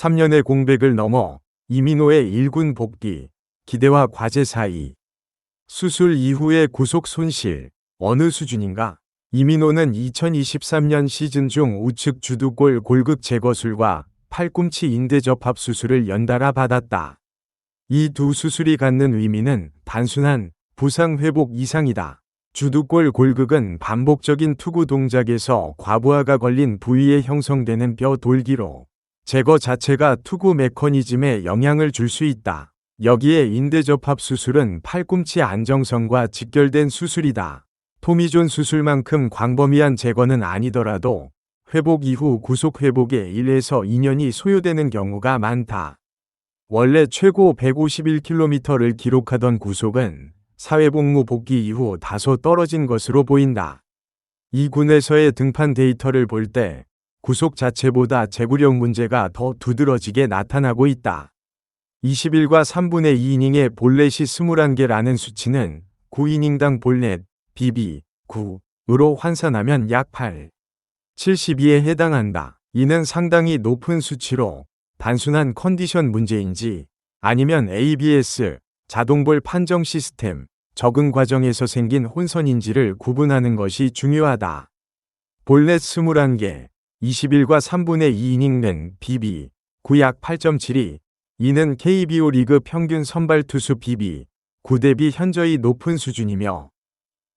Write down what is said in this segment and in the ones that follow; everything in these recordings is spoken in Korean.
3년의 공백을 넘어 이민호의 1군 복귀, 기대와 과제 사이. 수술 이후의 구속 손실, 어느 수준인가? 이민호는 2023년 시즌 중 우측 주두골 골극 제거술과 팔꿈치 인대 접합 수술을 연달아 받았다. 이 두 수술이 갖는 의미는 단순한 부상 회복 이상이다. 주두골 골극은 반복적인 투구 동작에서 과부하가 걸린 부위에 형성되는 뼈 돌기로 제거 자체가 투구 메커니즘에 영향을 줄 수 있다. 여기에 인대 접합 수술은 팔꿈치 안정성과 직결된 수술이다. 토미존 수술만큼 광범위한 제거는 아니더라도 회복 이후 구속 회복에 1에서 2년이 소요되는 경우가 많다. 원래 최고 151km를 기록하던 구속은 사회복무 복귀 이후 다소 떨어진 것으로 보인다. 이 군에서의 등판 데이터를 볼 때 구속 자체보다 제구력 문제가 더 두드러지게 나타나고 있다. 20일과 3분의 2이닝의 볼넷이 21개라는 수치는 9이닝당 볼넷, BB, 9으로 환산하면 약 8.72에 해당한다. 이는 상당히 높은 수치로 단순한 컨디션 문제인지 아니면 ABS, 자동볼 판정 시스템, 적응 과정에서 생긴 혼선인지를 구분하는 것이 중요하다. 볼넷 21개, 20일과 3분의 2이닝은 BB, 9약 8.72, 이는 KBO 리그 평균 선발 투수 BB, 9 대비 현저히 높은 수준이며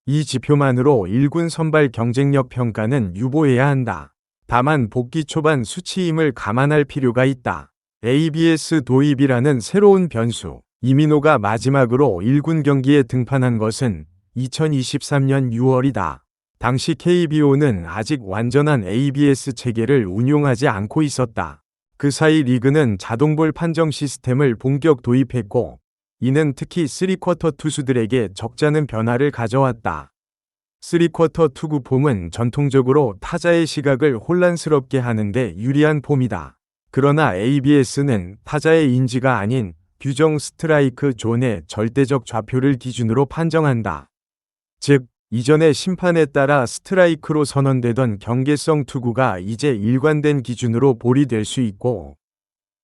이 지표만으로 1군 선발 경쟁력 평가는 유보해야 한다. 다만 복귀 초반 수치임을 감안할 필요가 있다. ABS 도입이라는 새로운 변수. 이민호가 마지막으로 1군 경기에 등판한 것은 2023년 6월이다. 당시 KBO는 아직 완전한 ABS 체계를 운용하지 않고 있었다. 그 사이 리그는 자동볼 판정 시스템을 본격 도입했고 이는 특히 3쿼터 투수들에게 적잖은 변화를 가져왔다. 3쿼터 투구 폼은 전통적으로 타자의 시각을 혼란스럽게 하는데 유리한 폼이다. 그러나 ABS는 타자의 인지가 아닌 규정 스트라이크 존의 절대적 좌표를 기준으로 판정한다. 즉, 이전의 심판에 따라 스트라이크로 선언되던 경계성 투구가 이제 일관된 기준으로 볼이 될 수 있고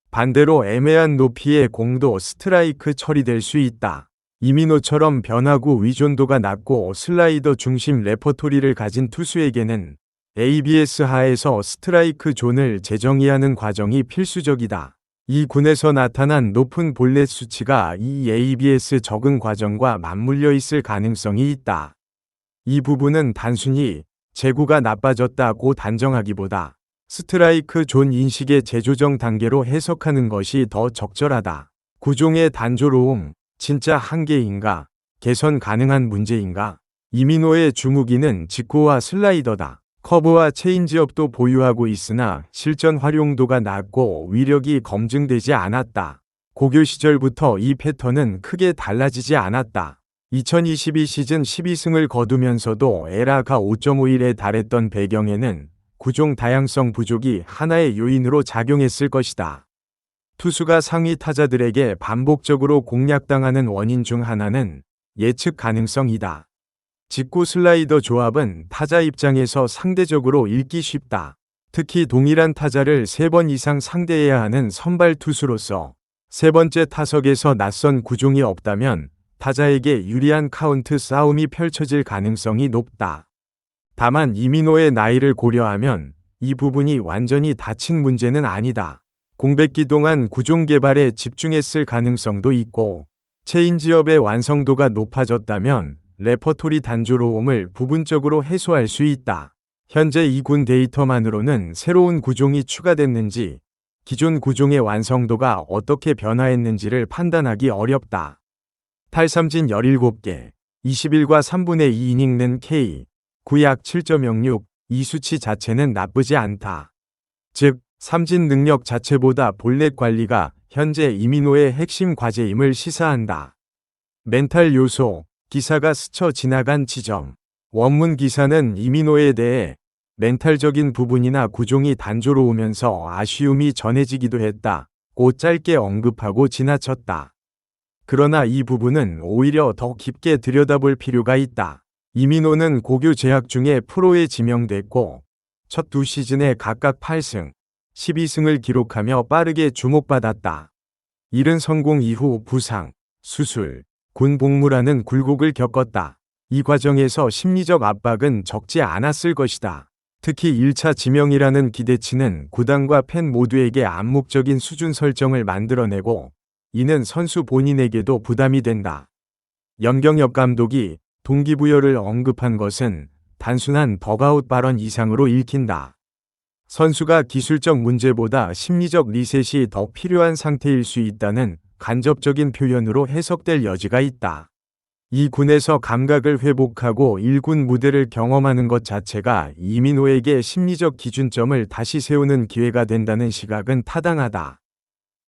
반대로 애매한 높이의 공도 스트라이크 처리될 수 있다. 이민호처럼 변화구 의존도가 낮고 슬라이더 중심 레퍼토리를 가진 투수에게는 ABS 하에서 스트라이크 존을 재정의하는 과정이 필수적이다. 이 군에서 나타난 높은 볼넷 수치가 이 ABS 적응 과정과 맞물려 있을 가능성이 있다. 이 부분은 단순히 제구가 나빠졌다고 단정하기보다 스트라이크 존 인식의 재조정 단계로 해석하는 것이 더 적절하다. 구종의 단조로움, 진짜 한계인가? 개선 가능한 문제인가? 이민호의 주무기는 직구와 슬라이더다. 커브와 체인지업도 보유하고 있으나 실전 활용도가 낮고 위력이 검증되지 않았다. 고교 시절부터 이 패턴은 크게 달라지지 않았다. 2022 시즌 12승을 거두면서도 에라가 5.51에 달했던 배경에는 구종 다양성 부족이 하나의 요인으로 작용했을 것이다. 투수가 상위 타자들에게 반복적으로 공략당하는 원인 중 하나는 예측 가능성이다. 직구 슬라이더 조합은 타자 입장에서 상대적으로 읽기 쉽다. 특히 동일한 타자를 3번 이상 상대해야 하는 선발 투수로서 세 번째 타석에서 낯선 구종이 없다면 타자에게 유리한 카운트 싸움이 펼쳐질 가능성이 높다. 다만 이민호의 나이를 고려하면 이 부분이 완전히 닫힌 문제는 아니다. 공백기 동안 구종 개발에 집중했을 가능성도 있고 체인지업의 완성도가 높아졌다면 레퍼토리 단조로움을 부분적으로 해소할 수 있다. 현재 이 군 데이터만으로는 새로운 구종이 추가됐는지 기존 구종의 완성도가 어떻게 변화했는지를 판단하기 어렵다. 탈삼진 17개, 21과 3분의 2이닝는 K, 9약 7.06, 이 수치 자체는 나쁘지 않다. 즉, 삼진 능력 자체보다 볼넷 관리가 현재 이민호의 핵심 과제임을 시사한다. 멘탈 요소, 기사가 스쳐 지나간 지점. 원문 기사는 이민호에 대해 멘탈적인 부분이나 구종이 단조로우면서 아쉬움이 전해지기도 했다고 짧게 언급하고 지나쳤다. 그러나 이 부분은 오히려 더 깊게 들여다볼 필요가 있다. 이민호는 고교 재학 중에 프로에 지명됐고 첫 두 시즌에 각각 8승, 12승을 기록하며 빠르게 주목받았다. 이른 성공 이후 부상, 수술, 군 복무라는 굴곡을 겪었다. 이 과정에서 심리적 압박은 적지 않았을 것이다. 특히 1차 지명이라는 기대치는 구단과 팬 모두에게 암묵적인 수준 설정을 만들어내고, 이는 선수 본인에게도 부담이 된다. 염경엽 감독이 동기부여를 언급한 것은 단순한 덕아웃 발언 이상으로 읽힌다. 선수가 기술적 문제보다 심리적 리셋이 더 필요한 상태일 수 있다는 간접적인 표현으로 해석될 여지가 있다. 이 군에서 감각을 회복하고 1군 무대를 경험하는 것 자체가 이민호에게 심리적 기준점을 다시 세우는 기회가 된다는 시각은 타당하다.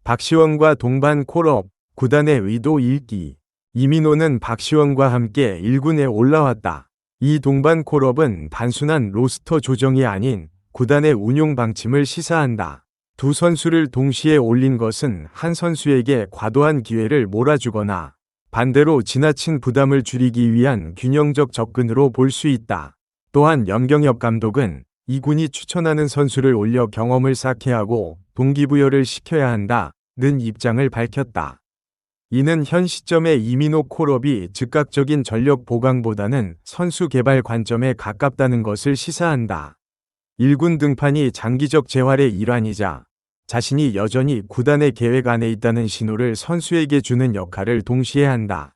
박시원과 동반 콜업, 구단의 의도 읽기. 이민호는 박시원과 함께 1군에 올라왔다. 이 동반 콜업은 단순한 로스터 조정이 아닌 구단의 운용 방침을 시사한다. 두 선수를 동시에 올린 것은 한 선수에게 과도한 기회를 몰아주거나 반대로 지나친 부담을 줄이기 위한 균형적 접근으로 볼 수 있다. 또한 염경엽 감독은 이 군이 추천하는 선수를 올려 경험을 쌓게 하고 동기부여를 시켜야 한다는 입장을 밝혔다. 이는 현 시점의 이민호 콜업이 즉각적인 전력 보강보다는 선수 개발 관점에 가깝다는 것을 시사한다. 1군 등판이 장기적 재활의 일환이자 자신이 여전히 구단의 계획 안에 있다는 신호를 선수에게 주는 역할을 동시에 한다.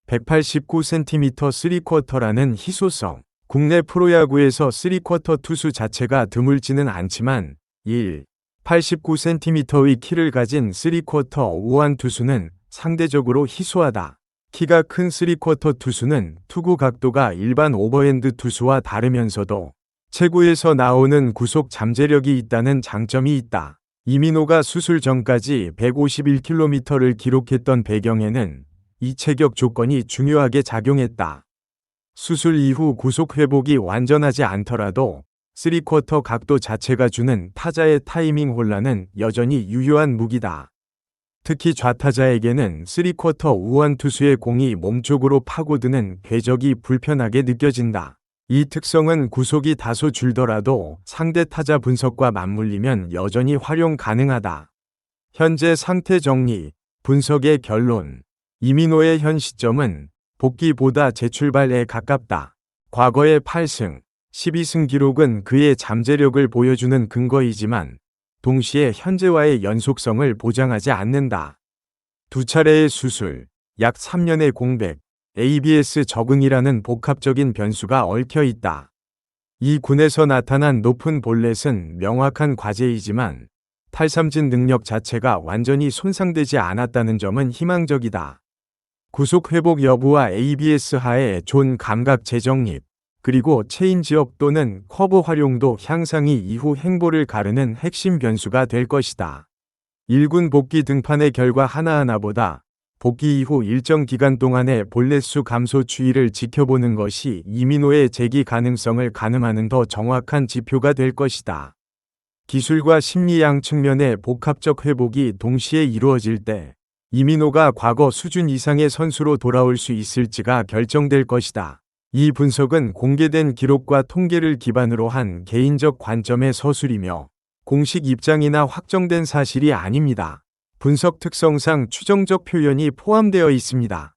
189cm 3쿼터라는 희소성. 국내 프로야구에서 3쿼터 투수 자체가 드물지는 않지만 89cm의 키를 가진 3쿼터 우완 투수는 상대적으로 희소하다. 키가 큰 3쿼터 투수는 투구 각도가 일반 오버핸드 투수와 다르면서도 체구에서 나오는 구속 잠재력이 있다는 장점이 있다. 이민호가 수술 전까지 151km를 기록했던 배경에는 이 체격 조건이 중요하게 작용했다. 수술 이후 구속 회복이 완전하지 않더라도 3쿼터 각도 자체가 주는 타자의 타이밍 혼란은 여전히 유효한 무기다. 특히 좌타자에게는 3쿼터 우완 투수의 공이 몸쪽으로 파고드는 궤적이 불편하게 느껴진다. 이 특성은 구속이 다소 줄더라도 상대 타자 분석과 맞물리면 여전히 활용 가능하다. 현재 상태 정리, 분석의 결론. 이민호의 현 시점은 복귀보다 재출발에 가깝다. 과거의 8승, 12승 기록은 그의 잠재력을 보여주는 근거이지만 동시에 현재와의 연속성을 보장하지 않는다. 두 차례의 수술, 약 3년의 공백, ABS 적응이라는 복합적인 변수가 얽혀 있다. 이 군에서 나타난 높은 볼넷은 명확한 과제이지만 탈삼진 능력 자체가 완전히 손상되지 않았다는 점은 희망적이다. 구속 회복 여부와 ABS 하에 존 감각 재정립, 그리고 체인지업 또는 커브 활용도 향상이 이후 행보를 가르는 핵심 변수가 될 것이다. 1군 복귀 등판의 결과 하나하나보다 복귀 이후 일정 기간 동안의 볼넷수 감소 추이를 지켜보는 것이 이민호의 재기 가능성을 가늠하는 더 정확한 지표가 될 것이다. 기술과 심리 양 측면의 복합적 회복이 동시에 이루어질 때 이민호가 과거 수준 이상의 선수로 돌아올 수 있을지가 결정될 것이다. 이 분석은 공개된 기록과 통계를 기반으로 한 개인적 관점의 서술이며 공식 입장이나 확정된 사실이 아닙니다. 분석 특성상 추정적 표현이 포함되어 있습니다.